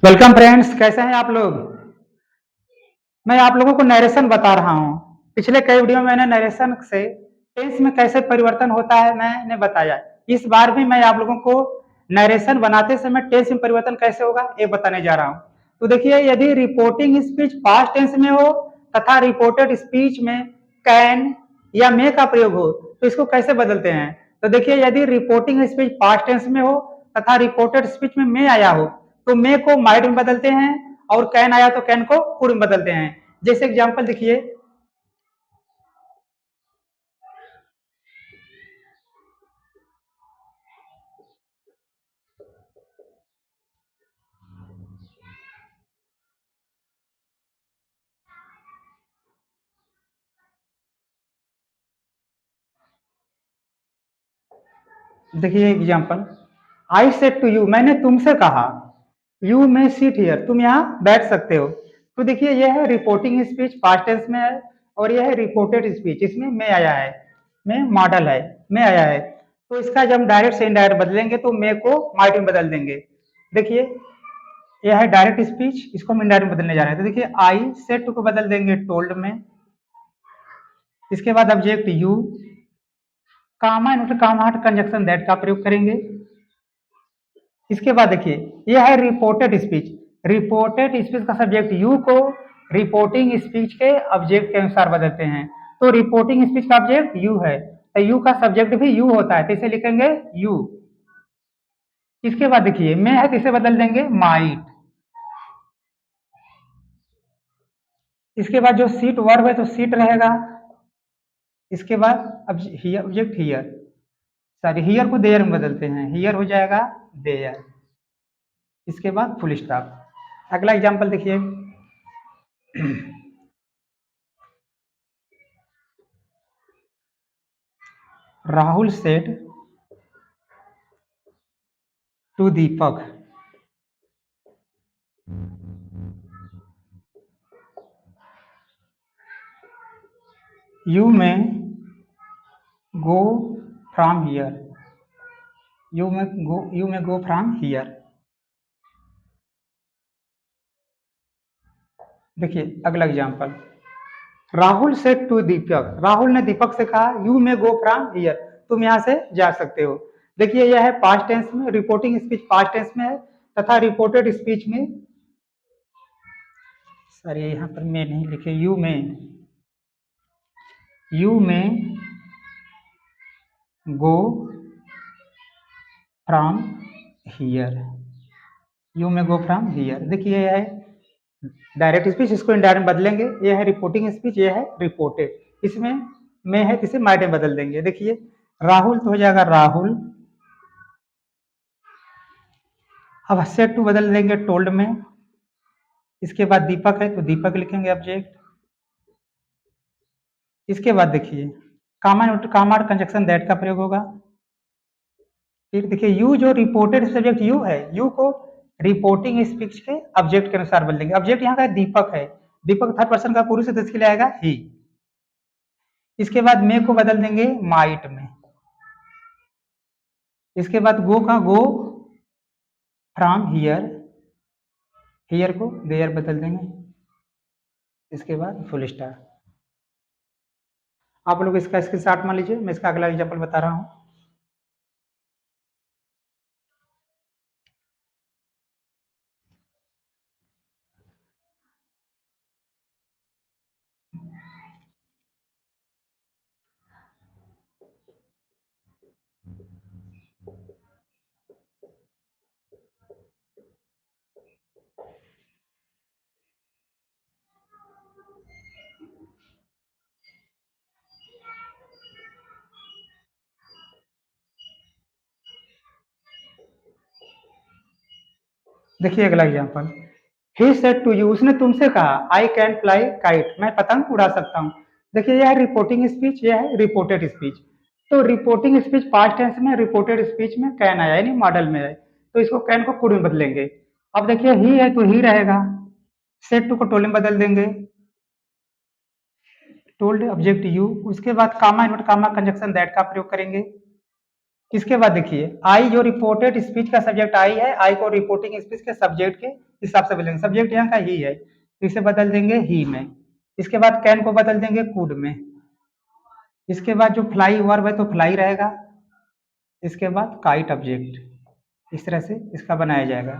Welcome friends, कैसे हैं आप लोग। मैं आप लोगों को नरेशन बता रहा हूँ। पिछले कई वीडियो में मैंने नरेशन से टेंस में कैसे परिवर्तन होता है मैंने बताया। इस बार भी मैं आप लोगों को नरेशन बनाते समय टेंस में परिवर्तन कैसे होगा ये बताने जा रहा हूँ। तो देखिए, यदि रिपोर्टिंग स्पीच पास्ट टेंस में हो तथा रिपोर्टेड स्पीच में कैन या मे का प्रयोग हो तो इसको कैसे बदलते हैं। तो देखिए, यदि रिपोर्टिंग स्पीच पास्ट टेंस में हो तथा रिपोर्टेड स्पीच में मे आया हो तो मे को माइड में बदलते हैं और कैन आया तो कैन को कुड में बदलते हैं। जैसे एग्जांपल देखिए, देखिए example, I said to you, मैंने तुमसे कहा, यू मे सीट हियर, तुम यहाँ बैठ सकते हो। तो देखिए, यह है रिपोर्टिंग स्पीच पास्ट टेंस में है और यह है रिपोर्टेड स्पीच, इसमें मे आया है, मे मॉडल है, मे आया है। तो इसका जब हम डायरेक्ट से इनडायरेक्ट बदलेंगे तो मे को माइट में बदल देंगे। देखिए, यह है डायरेक्ट स्पीच, इसको हम इनडायरेक्ट में बदलने जा रहे हैं। तो देखिए, आई सेड टू को बदल देंगे टोल्ड में। इसके बाद object you, comma inverted comma conjunction that का प्रयोग करेंगे। इसके बाद देखिए, यह है रिपोर्टेड स्पीच। रिपोर्टेड स्पीच का सब्जेक्ट यू को रिपोर्टिंग स्पीच के ऑब्जेक्ट के अनुसार बदलते हैं। तो रिपोर्टिंग स्पीच का ऑब्जेक्ट यू है तो यू का सब्जेक्ट भी यू होता है, तो इसे लिखेंगे यू। इसके बाद देखिए, मैं है तो इसे बदल देंगे माइट। इसके बाद जो सीट वर्ब है तो सीट रहेगा। इसके बाद अब here object here, sorry here को देयर में बदलते हैं, हियर हो जाएगा देयर। इसके बाद फुल स्टॉप। अगला एग्जांपल देखिए, Rahul said to Deepak, you may go from here, you may go from here. देखिए अगला एग्जांपल, राहुल सेड टू दीपक, राहुल ने दीपक से कहा you may go from here, तुम यहां से जा सकते हो। देखिए, यह है पास्ट टेंस में, रिपोर्टिंग स्पीच पास्ट टेंस में है तथा रिपोर्टेड स्पीच में, सॉरी यहाँ पर मैं नहीं लिखे, you may go from here, you may go from here. देखिए, यह है डायरेक्ट स्पीच, इसको इनडायरेक्ट बदलेंगे। यह है रिपोर्टिंग स्पीच, यह है रिपोर्टेड। इसमें मैं है इसे माइट में बदल देंगे। देखिए, राहुल तो हो जाएगा राहुल, अब सेड टू बदल देंगे टोल्ड में। इसके बाद दीपक है तो दीपक लिखेंगे ऑब्जेक्ट। इसके बाद देखिए, कामा कंजक्शन दैट का प्रयोग होगा। फिर देखिए, यू जो रिपोर्टेड सब्जेक्ट यू है, यू को रिपोर्टिंग स्पीच के ऑब्जेक्ट के अनुसार बदलेंगे। ऑब्जेक्ट यहाँ का दीपक है, दीपक थर्ड पर्सन का पुरुष है तो इसके लिए आएगा ही। इसके बाद मे को बदल देंगे माइट में। इसके बाद गो का गो फ्रॉम हियर, हियर को देयर बदल देंगे। इसके बाद फुल स्टॉप। आप लोग इसका स्क्रीनशॉट मान लीजिए, मैं इसका अगला एग्जांपल बता रहा हूँ। देखिए अगला example, he said to you, उसने तुमसे कहा आई कैन फ्लाई काइट, मैं पतंग उड़ा सकता हूँ। देखिए, यह है रिपोर्टिंग स्पीच, यह है रिपोर्टेड स्पीच। तो रिपोर्टिंग स्पीच पास्ट टेंस में, रिपोर्टेड स्पीच में कैन आया यानी मॉडल में है, तो इसको कैन को कुड में बदलेंगे। अब देखिए, ही है तो ही रहेगा, सेड टू को टोल्ड में बदल देंगे, टोल्ड ऑब्जेक्ट यू। उसके बाद कामा इनवर्ट कामा कंजक्शन दैट का प्रयोग करेंगे। इसके बाद देखिए, आई जो रिपोर्टेड स्पीच का सब्जेक्ट आई है, आई को रिपोर्टिंग स्पीच के सब्जेक्ट के इस हिसाब से बोलेंगे। सब्जेक्ट यहाँ का ही है, तो इसे बदल देंगे ही में। इसके बाद कैन को बदल देंगे कुड में। इसके बाद जो फ्लाई वर्ब है तो फ्लाई रहेगा। इसके बाद काइट ऑब्जेक्ट। इस तरह से इसका बनाया जाएगा।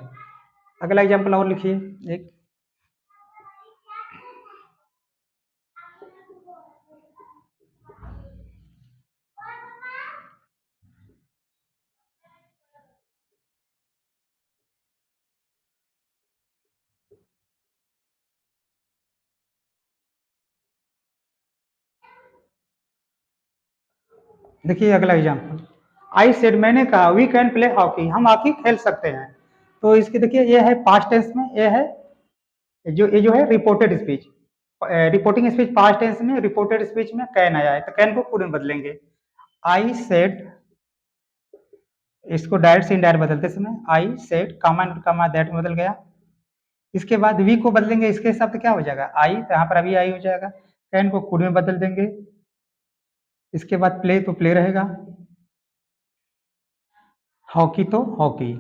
अगला एग्जाम्पल और लिखिए एक। देखिए अगला एग्जाम्पल, आई सेड मैंने कहा वी कैन प्ले हॉकी, हम हॉकी खेल सकते हैं। तो इसकी देखिए ये है पास्ट टेंस में, ये जो है reported speech. Reporting speech past tense में, रिपोर्टेड स्पीच में कैन आया है, तो कैन को कुड में बदलेंगे। आई सेड, इसको डायरेक्ट से इनडायरेक्ट बदलते समय आई सेड कामा दैट में बदल गया। इसके बाद वी को बदलेंगे, इसके हिसाब से क्या हो जाएगा आई, तो यहाँ पर अभी आई हो जाएगा। कैन को कुड में बदल देंगे। इसके बाद प्ले तो प्ले रहेगा, हॉकी तो हॉकी।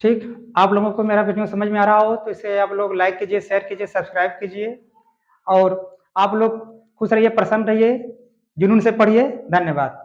ठीक, आप लोगों को मेरा वीडियो समझ में आ रहा हो तो इसे आप लोग लाइक कीजिए, शेयर कीजिए, सब्सक्राइब कीजिए, और आप लोग खुश रहिए, प्रसन्न रहिए, जुनून से पढ़िए। धन्यवाद।